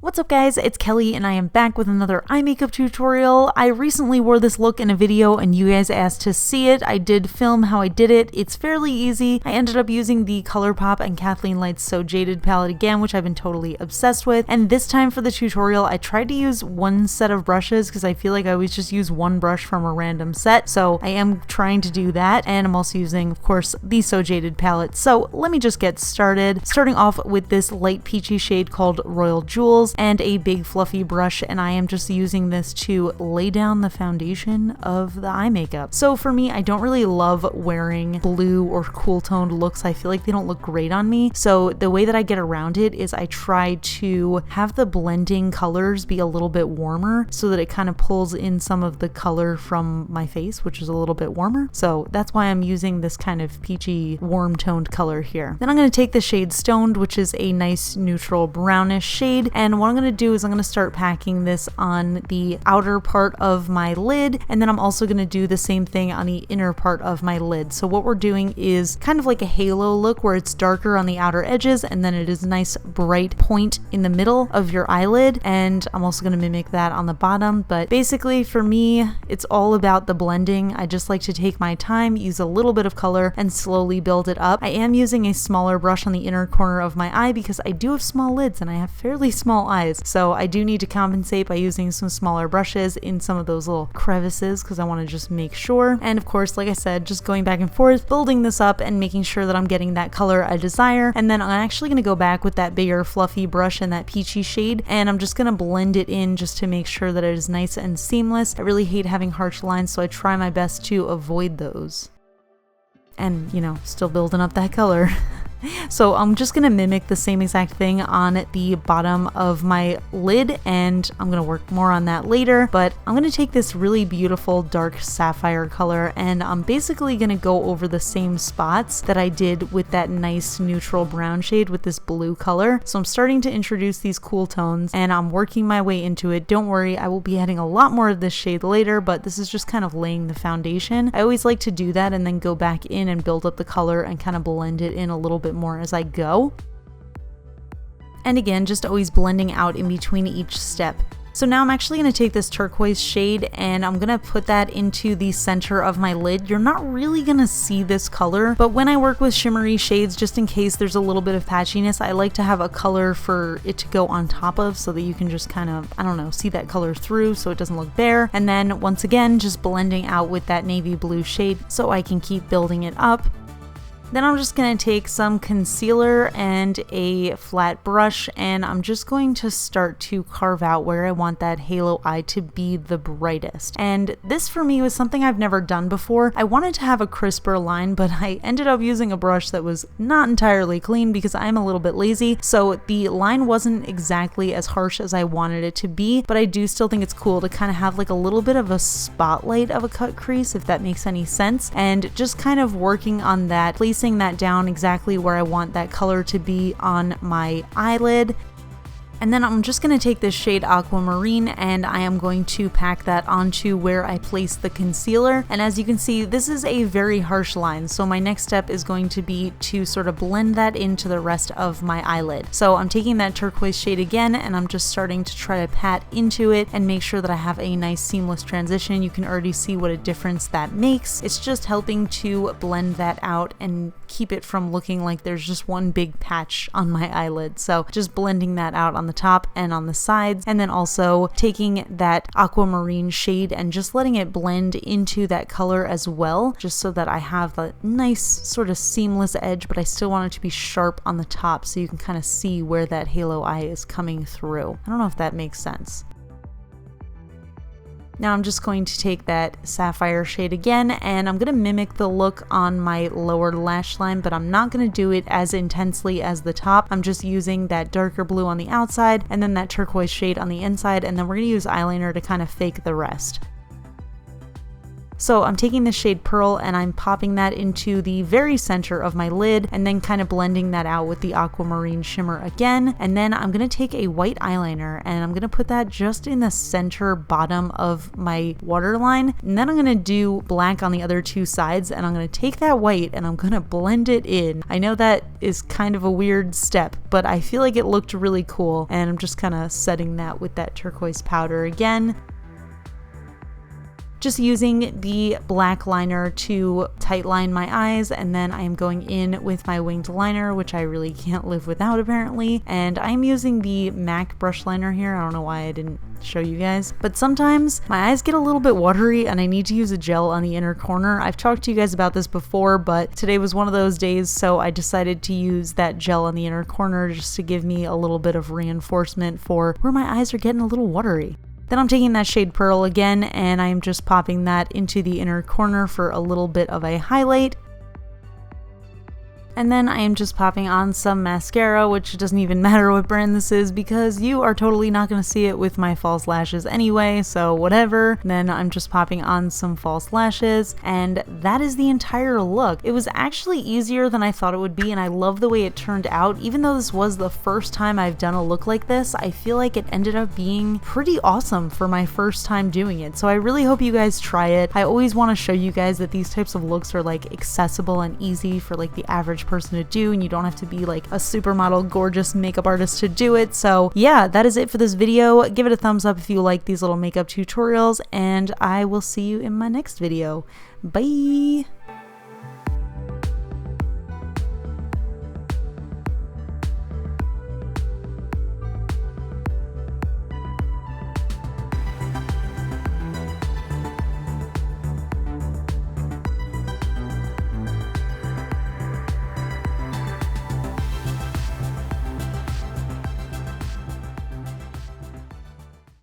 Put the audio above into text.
What's up guys, it's Kelly and I am back with another eye makeup tutorial. I recently wore this look in a video and you guys asked to see it. I did film how I did it. It's fairly easy. I ended up using the Colourpop and Kathleen Lights So Jaded palette again, which I've been totally obsessed with. And this time for the tutorial, I tried to use one set of brushes because I feel like I always just use one brush from a random set. So I am trying to do that. And I'm also using, of course, the So Jaded palette. So let me just get started. Starting off with this light peachy shade called Royal Jewels and a big fluffy brush, and I am just using this to lay down the foundation of the eye makeup. So for me, I don't really love wearing blue or cool toned looks. I feel like they don't look great on me. So the way that I get around it is I try to have the blending colors be a little bit warmer so that it kind of pulls in some of the color from my face, which is a little bit warmer. So that's why I'm using this kind of peachy warm toned color here. Then I'm going to take the shade Stoned, which is a nice neutral brownish shade, and what I'm going to do is I'm going to start packing this on the outer part of my lid, and then I'm also going to do the same thing on the inner part of my lid. So what we're doing is kind of like a halo look where it's darker on the outer edges and then it is a nice bright point in the middle of your eyelid, and I'm also going to mimic that on the bottom. But basically for me, it's all about the blending. I just like to take my time, use a little bit of color, and slowly build it up. I am using a smaller brush on the inner corner of my eye because I do have small lids and I have fairly small eyes. So I do need to compensate by using some smaller brushes in some of those little crevices because I want to just make sure. And of course, like I said, just going back and forth, building this up and making sure that I'm getting that color I desire. And then I'm actually going to go back with that bigger fluffy brush and that peachy shade, and I'm just going to blend it in just to make sure that it is nice and seamless. I really hate having harsh lines, so I try my best to avoid those. And, you know, still building up that color. So I'm just going to mimic the same exact thing on the bottom of my lid, and I'm going to work more on that later. But I'm going to take this really beautiful dark sapphire color and I'm basically going to go over the same spots that I did with that nice neutral brown shade with this blue color. So I'm starting to introduce these cool tones and I'm working my way into it. Don't worry, I will be adding a lot more of this shade later, but this is just kind of laying the foundation. I always like to do that and then go back in and build up the color and kind of blend it in a little bit more as I go. And again, just always blending out in between each step. So now I'm actually going to take this turquoise shade and I'm going to put that into the center of my lid. You're not really going to see this color, but when I work with shimmery shades, just in case there's a little bit of patchiness, I like to have a color for it to go on top of so that you can just kind of, I don't know, see that color through so it doesn't look bare. And then once again, just blending out with that navy blue shade so I can keep building it up. Then I'm just going to take some concealer and a flat brush and I'm just going to start to carve out where I want that halo eye to be the brightest. And this for me was something I've never done before. I wanted to have a crisper line, but I ended up using a brush that was not entirely clean because I'm a little bit lazy. So the line wasn't exactly as harsh as I wanted it to be, but I do still think it's cool to kind of have like a little bit of a spotlight of a cut crease, if that makes any sense. And just kind of working on that, placing that down exactly where I want that color to be on my eyelid. And then I'm just going to take this shade Aquamarine and I am going to pack that onto where I place the concealer. And as you can see, this is a very harsh line. So my next step is going to be to sort of blend that into the rest of my eyelid. So I'm taking that turquoise shade again and I'm just starting to try to pat into it and make sure that I have a nice seamless transition. You can already see what a difference that makes. It's just helping to blend that out and keep it from looking like there's just one big patch on my eyelid. So just blending that out on the top and on the sides, and then also taking that aquamarine shade and just letting it blend into that color as well, just so that I have a nice sort of seamless edge, but I still want it to be sharp on the top so you can kind of see where that halo eye is coming through. I don't know if that makes sense. Now I'm just going to take that sapphire shade again and I'm going to mimic the look on my lower lash line, but I'm not going to do it as intensely as the top. I'm just using that darker blue on the outside and then that turquoise shade on the inside, and then we're going to use eyeliner to kind of fake the rest. So I'm taking the shade Pearl and I'm popping that into the very center of my lid and then kind of blending that out with the aquamarine shimmer again. And then I'm going to take a white eyeliner and I'm going to put that just in the center bottom of my waterline. And then I'm going to do black on the other two sides and I'm going to take that white and I'm going to blend it in. I know that is kind of a weird step, but I feel like it looked really cool and I'm just kind of setting that with that turquoise powder again. Just using the black liner to tightline my eyes, and then I am going in with my winged liner, which I really can't live without apparently, and I'm using the MAC brush liner here. I don't know why I didn't show you guys, but sometimes my eyes get a little bit watery and I need to use a gel on the inner corner. I've talked to you guys about this before, but today was one of those days, so I decided to use that gel on the inner corner just to give me a little bit of reinforcement for where my eyes are getting a little watery. Then I'm taking that shade Pearl again and I'm just popping that into the inner corner for a little bit of a highlight. And then I am just popping on some mascara, which doesn't even matter what brand this is because you are totally not going to see it with my false lashes anyway, so whatever. And then I'm just popping on some false lashes, and that is the entire look. It was actually easier than I thought it would be, and I love the way it turned out. Even though this was the first time I've done a look like this, I feel like it ended up being pretty awesome for my first time doing it. So I really hope you guys try it. I always want to show you guys that these types of looks are like accessible and easy for like the average person to do, and you don't have to be like a supermodel gorgeous makeup artist to do it. So yeah, that is it for this video. Give it a thumbs up if you like these little makeup tutorials, and I will see you in my next video. Bye!